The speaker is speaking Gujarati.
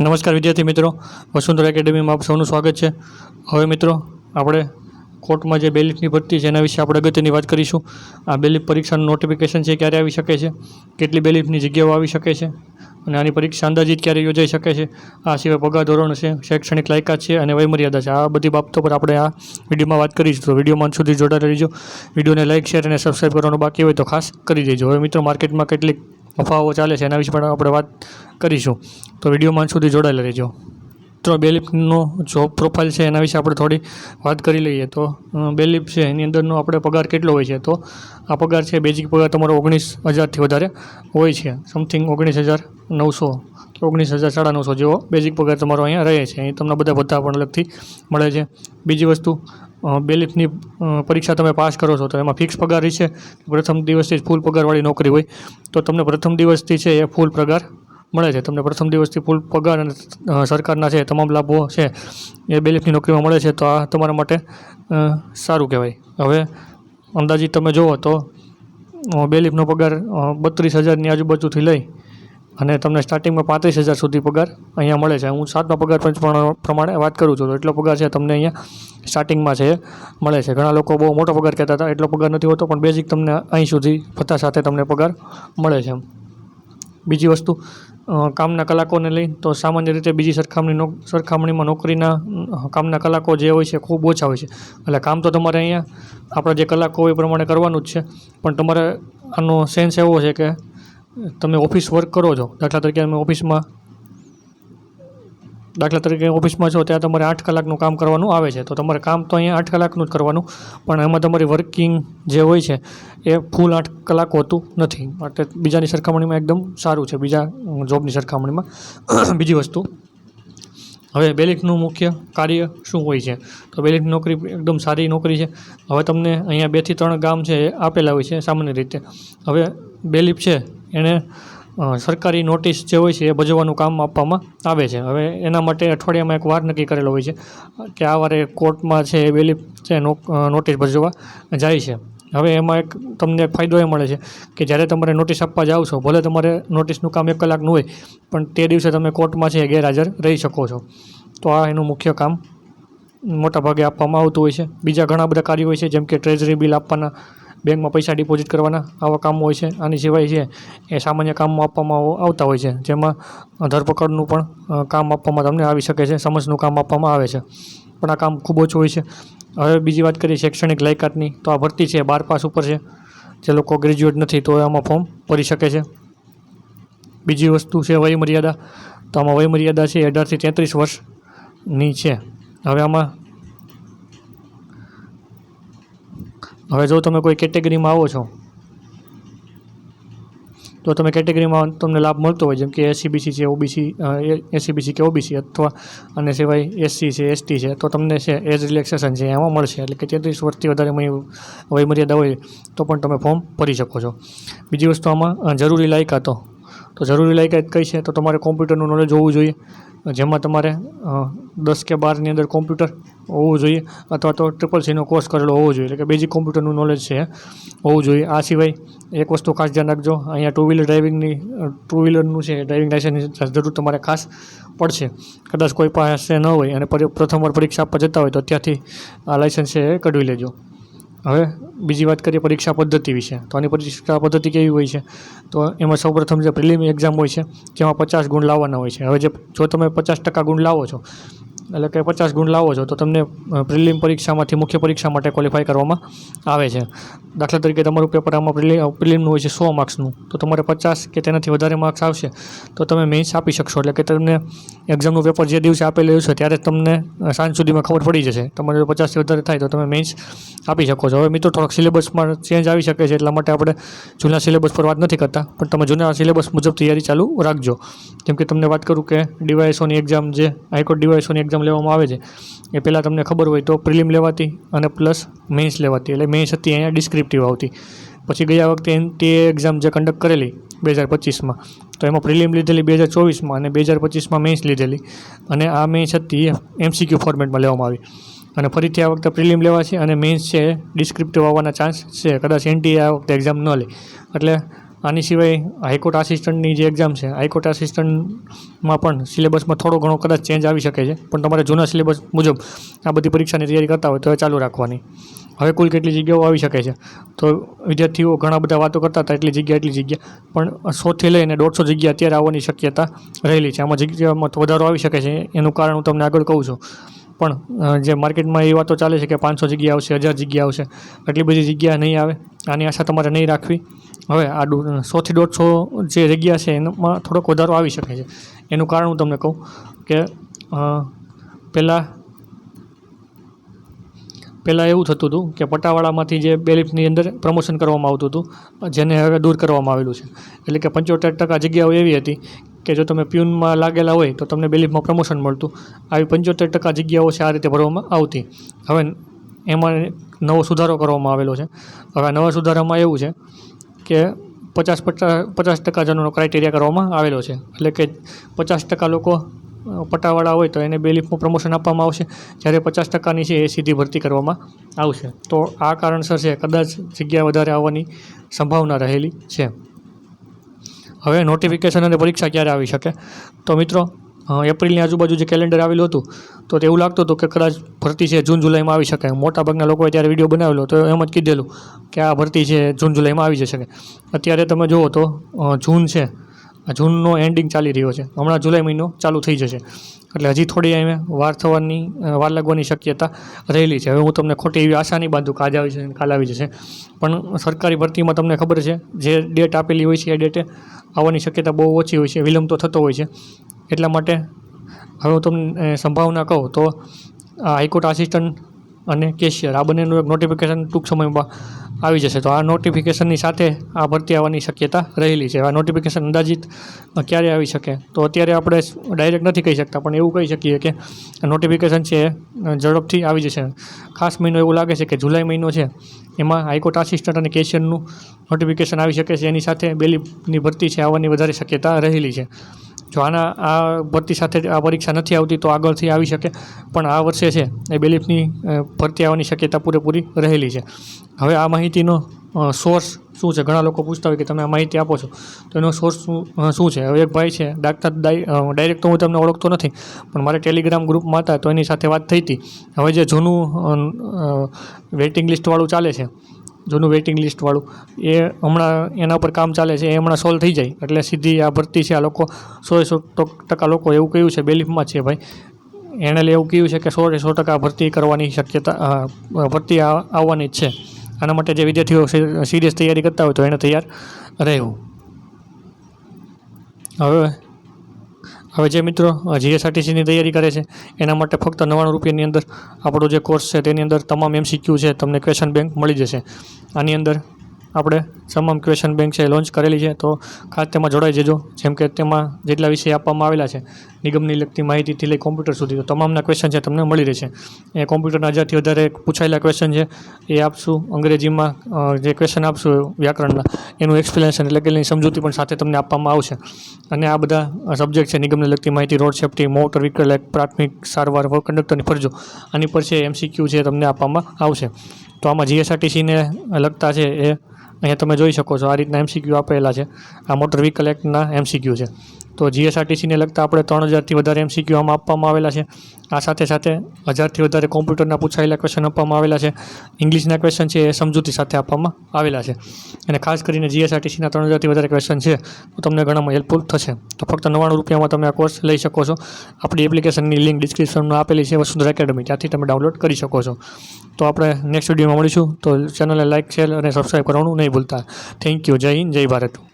નમસ્કાર વિદ્યાર્થી મિત્રો, વસુંધરા એકેડેમીમાં આપ સૌનું સ્વાગત છે। હવે મિત્રો આપણે કોર્ટમાં જે બેલીફની ભરતી છે એના વિશે આપણે અગત્યની વાત કરીશું। આ બેલીફ પરીક્ષાનું નોટિફિકેશન છે ક્યારે આવી શકે છે, કેટલી બેલીફની જગ્યાઓ આવી શકે છે અને આની પરીક્ષા અંદાજિત ક્યારે યોજાઈ શકે છે, આ સિવાય પગાર ધોરણ છે, શૈક્ષણિક લાયકાત છે અને વયમર્યાદા છે। આ બધી બાબતો પર આપણે આ વિડીયોમાં વાત કરીશું, તો વિડીયોમાં અંત સુધી જોડાયેલા રહેજો। વિડીયોને લાઇક, શેર અને સબસ્ક્રાઈબ કરવાનું બાકી હોય તો ખાસ કરી દેજો। હવે મિત્રો માર્કેટમાં કેટલીક અફવાઓ ચાલે છે એના વિશે પણ આપણે વાત કરીશું, તો વિડીયોમાં અંત સુધી જોડાયેલા રહેજો। તો બેલીફનો જોબ પ્રોફાઇલ છે એના વિશે આપણે થોડી વાત કરી લઈએ। તો બેલીફ છે એની અંદરનો આપણે પગાર કેટલો હોય છે, તો આ પગાર છે બેઝિક પગાર તમારો 19,000થી વધારે હોય છે, સમથિંગ 19,900 કે 19,950 જેવો બેઝિક પગાર તમારો અહીંયા રહે છે। અહીં તમને બધા ભથ્થા પણ અલગથી મળે છે। બીજી વસ્તુ, બેલીફની પરીક્ષા તમે પાસ કરો છો તો એમાં ફિક્સ પગાર છે, પ્રથમ દિવસથી જ ફૂલ પગારવાળી નોકરી હોય તો તમને પ્રથમ દિવસથી છે એ ફૂલ પગાર મળે છે। તમને પ્રથમ દિવસથી ફૂલ પગાર અને સરકારના છે તમામ લાભો છે એ બેલીફની નોકરીમાં મળે છે, તો આ તમારા માટે સારું કહેવાય। હવે અંદાજિત તમે જુઓ તો બેલીફનો પગાર 32,000ની આજુબાજુથી લઈ અને તમને સ્ટાર્ટિંગમાં 35,000 સુધી પગાર અહીંયા મળે છે। હું 7મા પગાર પંચ પ્રમાણે વાત કરું છું, તો એટલો પગાર છે તમને અહીંયા સ્ટાર્ટિંગમાં છે મળે છે। ઘણા લોકો બહુ મોટો પગાર કહેતા હતા, એટલો પગાર નથી હોતો, પણ બેઝિક તમને અહીં સુધી ભથ્થા સાથે તમને પગાર મળે છે। બીજી વસ્તુ, કામના કલાકોને લઈ તો સામાન્ય રીતે બીજી સરખામણીમાં નોકરીના કામના કલાકો જે હોય છે ખૂબ ઓછા હોય છે। એટલે કામ તો તમારે અહીંયા આપણા જે કલાકો હોય એ પ્રમાણે કરવાનું જ છે, પણ તમારે આનો સેન્સ એવો છે કે તમે ઓફિસ વર્ક કરો છો, દાખલા તરીકે ઓફિસમાં છો ત્યાં તમારે 8 કલાકનું કામ કરવાનું આવે છે, તો તમારે કામ તો અહીંયા 8 કલાકનું જ કરવાનું, પણ એમાં તમારી વર્કિંગ જે હોય છે એ ફૂલ 8 કલાક હોતું નથી, માટે બીજાની સરખામણીમાં એકદમ સારું છે, બીજા જોબની સરખામણીમાં। બીજી વસ્તુ, હવે બેલીફનું મુખ્ય કાર્ય શું હોય છે, તો બેલીફની નોકરી એકદમ સારી નોકરી છે। હવે તમને અહીંયા 2 થી 3 ગામ છે એ આપેલા હોય છે સામાન્ય રીતે। હવે બેલીફ છે એને સરકારી નોટિસ જે હોય છે એ ભજવવાનું કામ આપવામાં આવે છે। હવે એના માટે અઠવાડિયામાં એક વાર નક્કી કરેલો હોય છે કે આ વારે કોર્ટમાં છે એ બેલીફ છે નોટિસ ભજવવા જાય છે। હવે એમાં એક તમને એક ફાયદો એ મળે છે કે જ્યારે તમારે નોટિસ આપવા જાઓ છો, ભલે તમારે નોટિસનું કામ 1 કલાકનું હોય, પણ તે દિવસે તમે કોર્ટમાં છે ગેરહાજર રહી શકો છો, તો આ એનું મુખ્ય કામ મોટા ભાગે આપવામાં આવતું હોય છે। બીજા ઘણા બધા કાર્યો હોય છે, જેમ કે ટ્રેઝરી બિલ આપવાના, બેંકમાં પૈસા ડિપોઝિટ કરવાના, આવા કામો હોય છે। આની સિવાય છે એ સામાન્ય કામો આપવામાં આવતા હોય છે, જેમાં ધરપકડનું પણ કામ આપવામાં તમને આવી શકે છે, સમન્સનું કામ આપવામાં આવે છે, પણ આ કામ ખૂબ ઓછું હોય છે। હવે બીજી વાત કરીએ શૈક્ષણિક લાયકાતની, તો આ ભરતી છે 12 પાસ ઉપર છે, જે લોકો ગ્રેજ્યુએટ નથી તો આમાં ફોર્મ ભરી શકે છે। બીજી વસ્તુ છે વયમર્યાદા, તો આમાં વયમર્યાદા છે 18 થી 33 વર્ષની છે। હવે જો તમે કોઈ કેટેગરીમાં આવો છો તો તમે કેટેગરીમાં તમને લાભ મળતો હોય, જેમ કે એસસીબીસી કે ઓબીસી અથવા અને સિવાય એસસી છે, એસટી છે, તો તમને છે એજ રિલેક્સેશન છે એમાં મળશે, એટલે કે 33 વર્ષથી વધારે વયમર્યાદા હોય તો પણ તમે ફોર્મ ભરી શકો છો। બીજી વસ્તુ, આમાં જરૂરી લાયકાતો, તો જરૂરી લાયકાત કઈ છે, તો તમારે કોમ્પ્યુટરનું નોલેજ હોવું જોઈએ, જેમાં તમારે 10 કે 12ની અંદર કોમ્પ્યુટર હોવું જોઈએ, અથવા તો CCC કોર્સ કરેલો હોવો જોઈએ, એટલે કે બેઝિક કોમ્પ્યુટરનું નોલેજ છે હોવું જોઈએ। આ સિવાય એક વસ્તુ ખાસ ધ્યાન રાખજો, અહીંયા ટુ વ્હીલરનું છે ડ્રાઇવિંગ લાઇસન્સની જરૂર તમારે ખાસ પડશે, કદાચ કોઈ પાસે ન હોય અને પ્રથમવાર પરીક્ષા આપવા જતા હોય તો ત્યાંથી આ લાઇસન્સ છે એ કઢવી લેજો। હવે બીજી વાત કરીએ પરીક્ષા પદ્ધતિ વિશે, તો આની પરીક્ષા પદ્ધતિ કેવી હોય છે, તો એમાં સૌપ્રથમ જે પ્રિલિમ એક્ઝામ હોય છે જેમાં 50 ગુણ લાવવાના હોય છે। હવે જો તમે 50% ગુણ લાવો છો, એટલે કે 50 ગુણ લાવો છો, તો તમને પ્રિલિમ પરીક્ષામાંથી મુખ્ય પરીક્ષા માટે ક્વોલિફાય કરવામાં આવે છે। દાખલા તરીકે તમારું પેપર આમાં પ્રિલિમનું હોય છે 100 માર્ક્સનું, તો તમારે 50 કે તેનાથી વધારે માર્ક્સ આવશે તો તમે મેઇન્સ આપી શકશો, એટલે કે તમને એક્ઝામનું પેપર જે દિવસે આપેલું હશે ત્યારે તમને સાંજ સુધીમાં ખબર પડી જશે, તમારે 50થી વધારે થાય તો તમે મેઇન્સ આપી શકો છો। હવે મિત્રો થોડોક સિલેબસમાં ચેન્જ આવી શકે છે, એટલા માટે આપણે જૂના સિલેબસ પર વાત નથી કરતા, પણ તમે જૂના સિલેબસ મુજબ તૈયારી ચાલુ રાખજો। જેમ કે તમને વાત કરું કે ડીવાયએસઓની એક્ઝામ, જે હાઈકોર્ટ ડીવાયએસઓની એક્ઝામ લેવામાં આવે છે, એ પહેલાં તમને ખબર હોય તો પ્રિલિમ લેવાતી અને પ્લસ મેઇન્સ લેવાતી, એટલે મેઇન્સ હતી અહીંયા ડિસ્ક્રિપ્ટિવ આવતી। પછી ગયા વખતે એનટીએ એક્ઝામ જે કન્ડક્ટ કરેલી 2025માં, તો એમાં પ્રિલિમ લીધેલી 2024માં અને 2025માં મેઇન્સ લીધેલી, અને આ મેઇન્સ હતી MCQ ફોર્મેટમાં લેવામાં આવી, અને ફરીથી આ વખતે પ્રિલિમ લેવાશે અને મેઇન્સ છે ડિસ્ક્રિપ્ટિવ આવવાના ચાન્સ છે, કદાચ એનટીએ આ વખતે એક્ઝામ ન લે, એટલે આની સિવાય હાઈકોર્ટ આસિસ્ટન્ટની જે એક્ઝામ છે, હાઈકોર્ટ આસિસ્ટન્ટમાં પણ સિલેબસમાં થોડો ઘણો કદાચ ચેન્જ આવી શકે છે, પણ તમારે જૂના સિલેબસ મુજબ આ બધી પરીક્ષાની તૈયારી કરતા હોય તો એ ચાલુ રાખવાની. હવે કુલ કેટલી જગ્યાઓ આવી શકે છે, તો વિદ્યાર્થીઓ ઘણા બધા વાતો કરતા હતા એટલી જગ્યા, પણ 100થી લઈને 150 જગ્યા અત્યારે આવવાની શક્યતા રહેલી છે. આમાં જગ્યામાં વધારો આવી શકે છે, એનું કારણ હું તમને આગળ કહું છું. પણ જે માર્કેટમાં એ વાતો ચાલે છે કે 500 જગ્યા આવશે, 1000 જગ્યા આવશે, એટલી બધી જગ્યા નહીં આવે, આની આશા તમારે નહીં રાખવી. હવે આ 100થી 150 જે જગ્યા છે એમાં થોડોક વધારો આવી શકે છે. એનું કારણ હું તમને કહું કે પહેલાં એવું થતું હતું કે પટાવાળામાંથી જે બેલિફની અંદર પ્રમોશન કરવામાં આવતું હતું, જેને હવે દૂર કરવામાં આવેલું છે. એટલે કે 75% જગ્યાઓ એવી હતી કે જો તમે પ્યુનમાં લાગેલા હોય તો તમને બેલિફમાં પ્રમોશન મળતું. આવી 75% જગ્યાઓ છે આ રીતે ભરવામાં આવતી. હવે એમાં નવો સુધારો કરવામાં આવેલો છે. હવે આ નવા સુધારામાં એવું છે કે 50% જણનો ક્રાઇટેરિયા કરવામાં આવેલો છે. એટલે કે 50% લોકો પટાવાળા હોય તો એને બેલિફમાં પ્રમોશન આપવામાં આવશે, જ્યારે 50%ની છે એ સીધી ભરતી કરવામાં આવશે. તો આ કારણસર છે કદાચ જગ્યા વધારે આવવાની સંભાવના રહેલી છે. હવે નોટિફિકેશન અને પરીક્ષા ક્યારે આવી શકે, તો મિત્રો એપ્રિલની આજુબાજુ જે કેલેન્ડર આવેલું હતું તો એવું લાગતું હતું કે કદાચ ભરતી છે જૂન જુલાઈમાં આવી શકે. મોટાભાગના લોકોએ ત્યારે વિડીયો બનાવેલો તો એમ જ કીધેલું કે આ ભરતી છે જૂન જુલાઈમાં આવી જશે. અત્યારે તમે જુઓ તો જૂન છે, જૂનનો એન્ડિંગ ચાલી રહ્યો છે, હમણાં જુલાઈ મહિનો ચાલુ થઈ જશે. એટલે હજી થોડી વાર લાગવાની શક્યતા રહેલી છે. હવે હું તમને ખોટી એવી આશા નહીં બાંધું કે આજે આવી જશે કાલે આવી જશે, પણ સરકારી ભરતીમાં તમને ખબર છે જે ડેટ આપેલી હોય છે એ ડેટે આવવાની શક્યતા બહુ ઓછી હોય છે, વિલંબ તો થતો હોય છે. એટલા માટે હવે હું તમને સંભાવના કહું તો આ હાઈકોર્ટ આસિસ્ટન્ટ અને કેશિયર આ બંનેનું એક નોટિફિકેશન ટૂંક સમયમાં આવી જશે. તો આ નોટિફિકેશનની સાથે આ ભરતી આવવાની શક્યતા રહેલી છે. આ નોટિફિકેશન અંદાજિત ક્યારે આવી શકે તો અત્યારે આપણે ડાયરેક્ટ નથી કહી શકતા, પણ એવું કહી શકીએ કે નોટિફિકેશન છે ઝડપથી આવી જશે. ખાસ મહિનો એવું લાગે છે કે જુલાઈ મહિનો છે, એમાં હાઈકોર્ટ આસિસ્ટન્ટ અને કેશિયરનું નોટિફિકેશન આવી શકે છે. એની સાથે બેલિફની ભરતી છે આવવાની વધારે શક્યતા રહેલી છે. જો આ ભરતી સાથે આ પરીક્ષા નથી આવતી તો આગળથી આવી શકે, પણ આ વર્ષે છે એ બેલિફની ભરતી આવવાની શક્યતા પૂરેપૂરી રહેલી છે. હવે આ માહિતીનો સોર્સ શું છે, ઘણા લોકો પૂછતા હોય કે તમે આ માહિતી આપો છો તો એનો સોર્સ શું છે. હવે એક ભાઈ છે ડાયરેક્ટ તો હું તમને ઓળખતો નથી, પણ મારે ટેલિગ્રામ ગ્રુપમાં હતા તો એની સાથે વાત થઈ હતી. હવે જે જૂનું વેઇટિંગ લિસ્ટવાળું ચાલે છે, જૂનું વેઇટિંગ લિસ્ટવાળું એ હમણાં એના પર કામ ચાલે છે, એ હમણાં સોલ્વ થઈ જાય એટલે સીધી આ ભરતી છે આ લોકો 100% લોકો એવું કહ્યું છે બેલિફમાં છે ભાઈ, એણે એવું કહ્યું છે કે 100% ભરતી કરવાની શક્યતા ભરતી આવવાની જ છે. આના માટે જે વિદ્યાર્થીઓ સિરિયસ તૈયારી કરતા હોય તો એને તૈયાર રહેવું. હવે જે મિત્રો જીએસઆરટીસીની તૈયારી કરે છે એના માટે ફક્ત 99 રૂપિયાની અંદર આપણો જે કોર્સ છે તેની અંદર તમામ MCQ છે તમને ક્વેશ્ચન બેંક મળી જશે. આની અંદર આપણે તમામ ક્વેશ્ચન બેંક છે લોન્ચ કરેલી છે, તો ખાસ તેમાં જોડાઈ જજો. જેમ કે તેમાં જેટલા વિષય આપવામાં આવેલા છે, નિગમની લગતી માહિતીથી લઈ કોમ્પ્યુટર સુધી, તો તમામના ક્વેશ્ચન છે તમને મળી રહેશે. એ કોમ્પ્યુટરના 1000થી વધારે પૂછાયેલા ક્વેશ્ચન છે એ આપશું. અંગ્રેજીમાં જે ક્વેશ્ચન આપશું વ્યાકરણના એનું એક્સપ્લેનેશન એટલે કે એની સમજૂતી પણ સાથે તમને આપવામાં આવશે. અને આ બધા સબ્જેક્ટ છે નિગમને લગતી માહિતી, road safety, motor vehicle act, પ્રાથમિક સારવાર, કંડક્ટરની ફરજો, આની પર છે MCQ છે તમને આપવામાં આવશે. તો આમાં જીએસઆરટીસીને લગતા છે એ અહીંયા તમે જોઈ શકો છો, આ રીતના MCQ આપેલા છે. આ મોટર વ્હીકલ એક્ટના MCQ છે. તો જીએસઆરટીસીને લગતા આપણે 3000થી વધારે MCQ આમાં આપવામાં આવેલા છે. આ સાથે 1000થી વધારે કોમ્પ્યુટરના પૂછાયેલા ક્વેશ્ચન આપવામાં આવેલા છે. ઇંગ્લિશના ક્વેશ્ચન છે એ સમજૂતી સાથે આપવામાં આવેલા છે. અને ખાસ કરીને જીએસઆરટીસીના 3000થી વધારે ક્વેશ્ચન છે તો તમને ઘણામાં હેલ્પફુલ થશે. તો ફક્ત 99 રૂપિયામાં તમે આ કોર્સ લઈ શકો છો. આપણી એપ્લિકેશનની લિંક ડિસ્ક્રિપ્શનમાં આપેલી છે, વસુંધરા એકેડમી, ત્યાંથી તમે ડાઉનલોડ કરી શકો છો. તો આપણે નેક્સ્ટ વિડીયોમાં મળીશું. તો ચેનલને લાઇક, શેર અને સબસ્ક્રાઈબ કરવાનું નહીં ભૂલતા. Thank you. જય હિન્દ, જય ભારત.